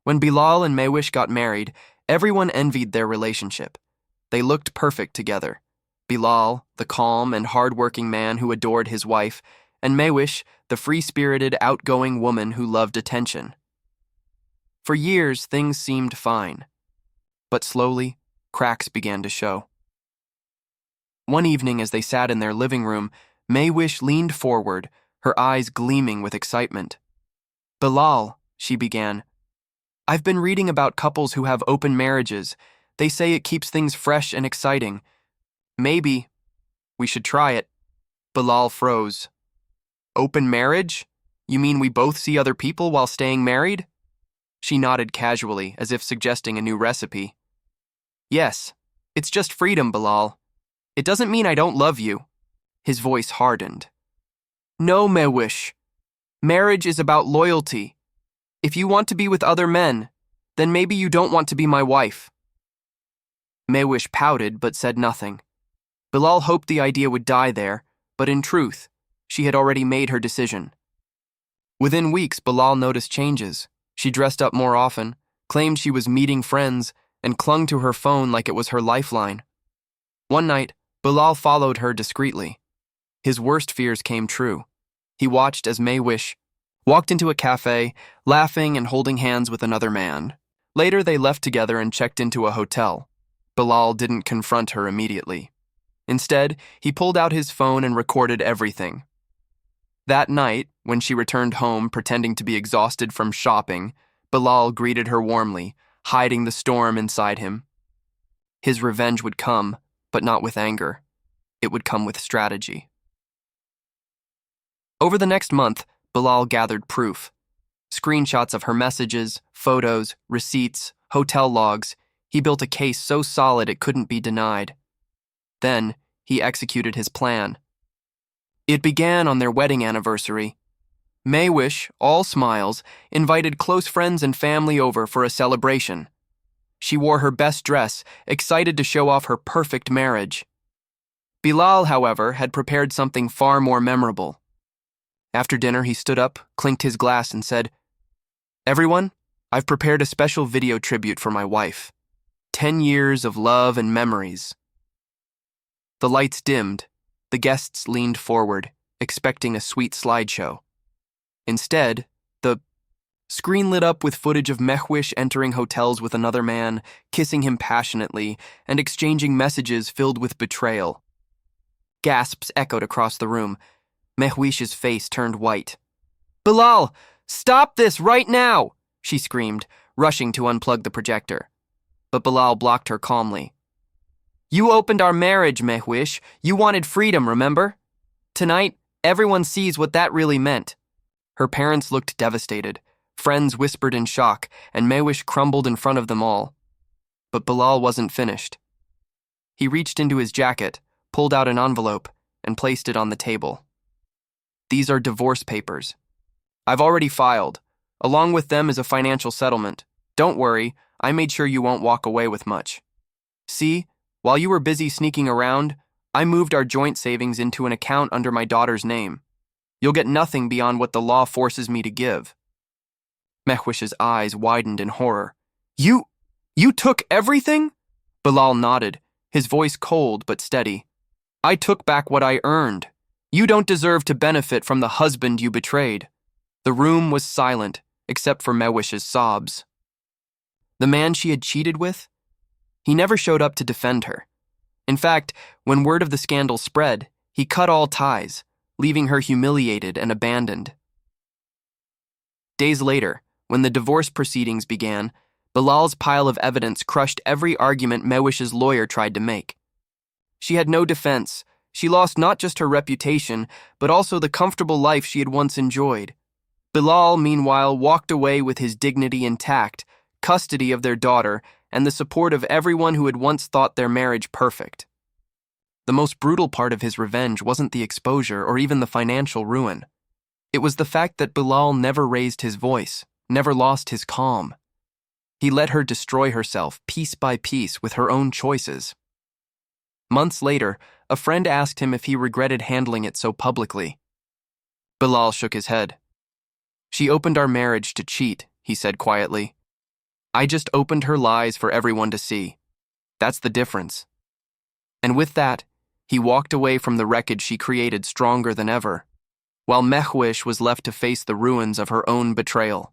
When Bilal and Mehwish got married, everyone envied their relationship. They looked perfect together. Bilal, the calm and hardworking man who adored his wife, and Mehwish, the free-spirited, outgoing woman who loved attention. For years, things seemed fine. But slowly, cracks began to show. One evening, as they sat in their living room, Mehwish leaned forward, her eyes gleaming with excitement. "Bilal," she began, "I've been reading about couples who have open marriages. They say it keeps things fresh and exciting. Maybe we should try it." Bilal froze. "Open marriage? You mean we both see other people while staying married?" She nodded casually, as if suggesting a new recipe. "Yes, it's just freedom, Bilal. It doesn't mean I don't love you." His voice hardened. "No, Mehwish. Marriage is about loyalty. If you want to be with other men, then maybe you don't want to be my wife." Mehwish pouted but said nothing. Bilal hoped the idea would die there, but in truth, she had already made her decision. Within weeks, Bilal noticed changes. She dressed up more often, claimed she was meeting friends, and clung to her phone like it was her lifeline. One night, Bilal followed her discreetly. His worst fears came true. He watched as Mehwish walked into a cafe, laughing and holding hands with another man. Later, they left together and checked into a hotel. Bilal didn't confront her immediately. Instead, he pulled out his phone and recorded everything. That night, when she returned home pretending to be exhausted from shopping, Bilal greeted her warmly, hiding the storm inside him. His revenge would come, but not with anger. It would come with strategy. Over the next month, Bilal gathered proof. Screenshots of her messages, photos, receipts, hotel logs. He built a case so solid it couldn't be denied. Then, he executed his plan. It began on their wedding anniversary. Mehwish, all smiles, invited close friends and family over for a celebration. She wore her best dress, excited to show off her perfect marriage. Bilal, however, had prepared something far more memorable. After dinner, he stood up, clinked his glass, and said, "Everyone, I've prepared a special video tribute for my wife. 10 years of love and memories." The lights dimmed. The guests leaned forward, expecting a sweet slideshow. Instead, the screen lit up with footage of Mehwish entering hotels with another man, kissing him passionately, and exchanging messages filled with betrayal. Gasps echoed across the room. Mehwish's face turned white. "Bilal, stop this right now!" she screamed, rushing to unplug the projector. But Bilal blocked her calmly. "You opened our marriage, Mehwish. You wanted freedom, remember? Tonight, everyone sees what that really meant." Her parents looked devastated. Friends whispered in shock, and Mehwish crumbled in front of them all. But Bilal wasn't finished. He reached into his jacket, pulled out an envelope, and placed it on the table. "These are divorce papers. I've already filed. Along with them is a financial settlement. Don't worry, I made sure you won't walk away with much. See, while you were busy sneaking around, I moved our joint savings into an account under my daughter's name. You'll get nothing beyond what the law forces me to give." Mehwish's eyes widened in horror. You took everything?" Bilal nodded, his voice cold but steady. "I took back what I earned. You don't deserve to benefit from the husband you betrayed." The room was silent, except for Mehwish's sobs. The man she had cheated with? He never showed up to defend her. In fact, when word of the scandal spread, he cut all ties, leaving her humiliated and abandoned. Days later, when the divorce proceedings began, Bilal's pile of evidence crushed every argument Mehwish's lawyer tried to make. She had no defense. She lost not just her reputation, but also the comfortable life she had once enjoyed. Bilal, meanwhile, walked away with his dignity intact, custody of their daughter, and the support of everyone who had once thought their marriage perfect. The most brutal part of his revenge wasn't the exposure or even the financial ruin. It was the fact that Bilal never raised his voice, never lost his calm. He let her destroy herself piece by piece with her own choices. Months later, a friend asked him if he regretted handling it so publicly. Bilal shook his head. "She opened our marriage to cheat," he said quietly. I just opened her lies for everyone to see. That's the difference. And with that, he walked away from the wreckage she created stronger than ever, while Mehwish was left to face the ruins of her own betrayal.